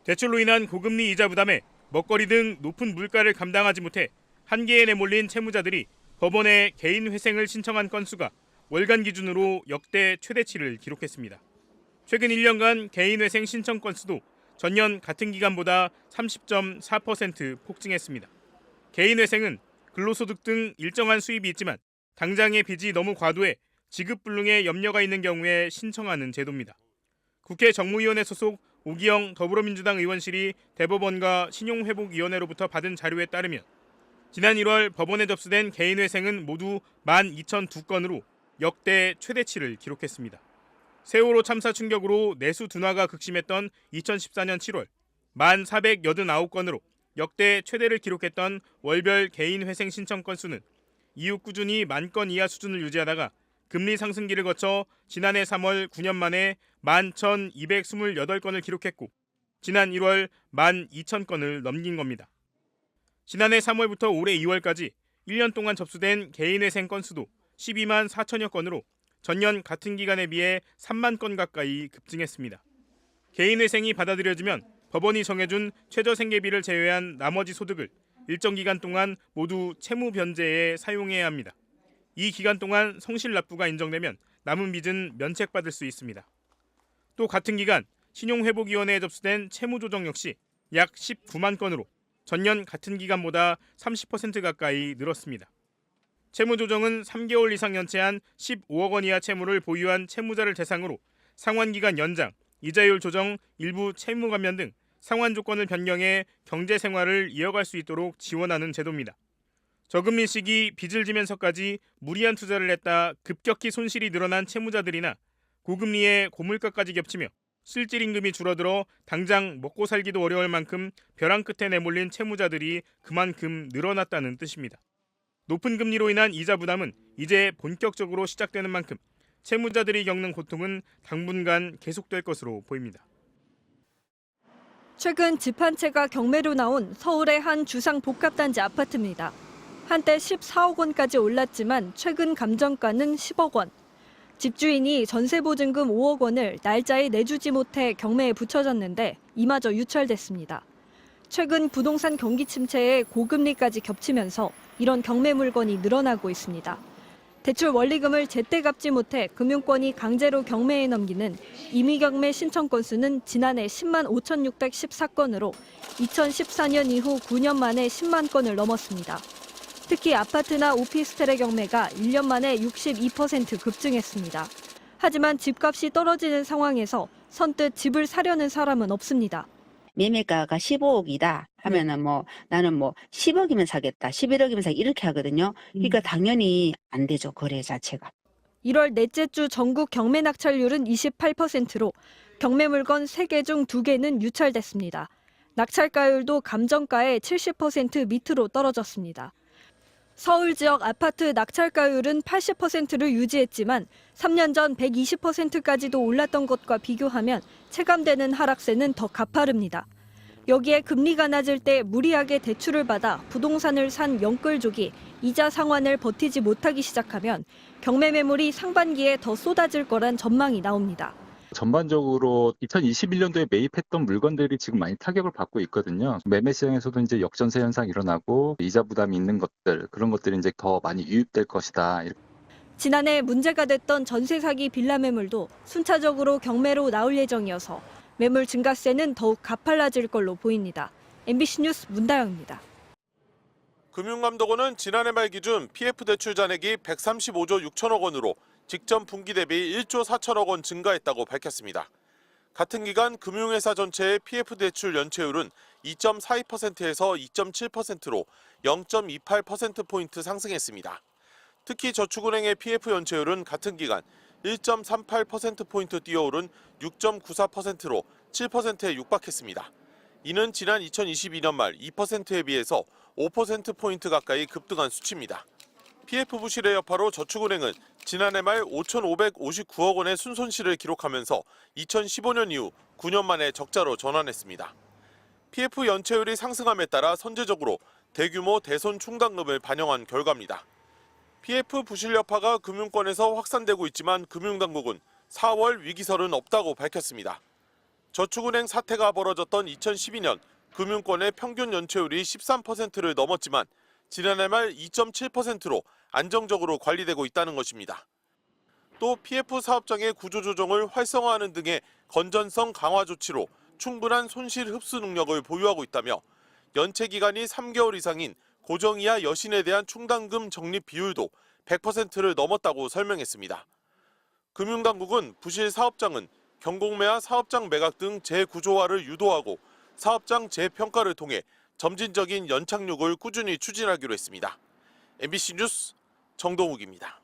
대출로 인한 고금리 이자 부담에 먹거리 등 높은 물가를 감당하지 못해 한계에 내몰린 채무자들이 법원에 개인 회생을 신청한 건수가 월간 기준으로 역대 최대치를 기록했습니다. 최근 1년간 개인 회생 신청 건수도 전년 같은 기간보다 30.4% 폭증했습니다. 개인 회생은 근로소득 등 일정한 수입이 있지만 당장의 빚이 너무 과도해 지급불능에 염려가 있는 경우에 신청하는 제도입니다. 국회 정무위원회 소속 오기영 더불어민주당 의원실이 대법원과 신용회복위원회로부터 받은 자료에 따르면 지난 1월 법원에 접수된 개인 회생은 모두 12,002건으로 역대 최대치를 기록했습니다. 세월호 참사 충격으로 내수 둔화가 극심했던 2014년 7월 1,489건으로 역대 최대를 기록했던 월별 개인 회생 신청 건수는 이후 꾸준히 10,000건 이하 수준을 유지하다가 금리 상승기를 거쳐 지난해 3월 9년 만에 11,228건을 기록했고 지난 1월 12,000건을 넘긴 겁니다. 지난해 3월부터 올해 2월까지 1년 동안 접수된 개인 회생 건수도 12만 4천여 건으로 전년 같은 기간에 비해 3만 건 가까이 급증했습니다. 개인 회생이 받아들여지면 법원이 정해준 최저 생계비를 제외한 나머지 소득을 일정 기간 동안 모두 채무 변제에 사용해야 합니다. 이 기간 동안 성실 납부가 인정되면 남은 빚은 면책받을 수 있습니다. 또 같은 기간 신용회복위원회에 접수된 채무조정 역시 약 19만 건으로 전년 같은 기간보다 30% 가까이 늘었습니다. 채무조정은 3개월 이상 연체한 15억 원 이하 채무를 보유한 채무자를 대상으로 상환기간 연장, 이자율 조정, 일부 채무 감면 등 상환 조건을 변경해 경제생활을 이어갈 수 있도록 지원하는 제도입니다. 저금리 시기 빚을 지면서까지 무리한 투자를 했다 급격히 손실이 늘어난 채무자들이나 고금리에 고물가까지 겹치며 실질 임금이 줄어들어 당장 먹고 살기도 어려울 만큼 벼랑 끝에 내몰린 채무자들이 그만큼 늘어났다는 뜻입니다. 높은 금리로 인한 이자 부담은 이제 본격적으로 시작되는 만큼 채무자들이 겪는 고통은 당분간 계속될 것으로 보입니다. 최근 집 한 채가 경매로 나온 서울의 한 주상복합단지 아파트입니다. 한때 14억 원까지 올랐지만 최근 감정가는 10억 원. 집주인이 전세보증금 5억 원을 날짜에 내주지 못해 경매에 붙여졌는데 이마저 유찰됐습니다. 최근 부동산 경기 침체에 고금리까지 겹치면서 이런 경매 물건이 늘어나고 있습니다. 대출 원리금을 제때 갚지 못해 금융권이 강제로 경매에 넘기는 임의경매 신청 건수는 지난해 10만 5,614건으로 2014년 이후 9년 만에 10만 건을 넘었습니다. 특히 아파트나 오피스텔의 경매가 1년 만에 62% 급증했습니다. 하지만 집값이 떨어지는 상황에서 선뜻 집을 사려는 사람은 없습니다. 매매가가 15억이다 하면은 나는 10억이면 사겠다, 11억이면 사겠다 이렇게 하거든요. 그러니까 당연히 안 되죠, 거래 자체가. 1월 넷째 주 전국 경매 낙찰률은 28%로 경매 물건 3개 중 2개는 유찰됐습니다. 낙찰가율도 감정가의 70% 밑으로 떨어졌습니다. 서울 지역 아파트 낙찰가율은 80%를 유지했지만 3년 전 120%까지도 올랐던 것과 비교하면 체감되는 하락세는 더 가파릅니다. 여기에 금리가 낮을 때 무리하게 대출을 받아 부동산을 산 영끌족이 이자 상환을 버티지 못하기 시작하면 경매 매물이 상반기에 더 쏟아질 거란 전망이 나옵니다. 전반적으로 2021년도에 매입했던 물건들이 지금 많이 타격을 받고 있거든요. 매매 시장에서도 이제 역전세 현상이 일어나고 이자 부담이 있는 것들, 그런 것들이 이제 더 많이 유입될 것이다. 지난해 문제가 됐던 전세 사기 빌라 매물도 순차적으로 경매로 나올 예정이어서 매물 증가세는 더욱 가팔라질 걸로 보입니다. MBC 뉴스 문다영입니다. 금융감독원은 지난해 말 기준 PF 대출 잔액이 135조 6천억 원으로 직전 분기 대비 1조 4천억 원 증가했다고 밝혔습니다. 같은 기간 금융회사 전체의 PF 대출 연체율은 2.42%에서 2.7%로 0.28%포인트 상승했습니다. 특히 저축은행의 PF 연체율은 같은 기간 1.38%포인트 뛰어오른 6.94%로 7%에 육박했습니다. 이는 지난 2022년 말 2%에 비해서 5%포인트 가까이 급등한 수치입니다. PF 부실의 여파로 저축은행은 지난해 말 5,559억 원의 순손실을 기록하면서 2015년 이후 9년 만에 적자로 전환했습니다. PF 연체율이 상승함에 따라 선제적으로 대규모 대손 충당금을 반영한 결과입니다. PF 부실 여파가 금융권에서 확산되고 있지만 금융당국은 4월 위기설은 없다고 밝혔습니다. 저축은행 사태가 벌어졌던 2012년 금융권의 평균 연체율이 13%를 넘었지만 지난해 말 2.7%로 안정적으로 관리되고 있다는 것입니다. 또 PF 사업장의 구조조정을 활성화하는 등의 건전성 강화 조치로 충분한 손실 흡수 능력을 보유하고 있다며 연체 기간이 3개월 이상인 고정이하 여신에 대한 충당금 적립 비율도 100%를 넘었다고 설명했습니다. 금융당국은 부실 사업장은 경공매와 사업장 매각 등 재구조화를 유도하고 사업장 재평가를 통해 점진적인 연착륙을 꾸준히 추진하기로 했습니다. MBC 뉴스 정동욱입니다.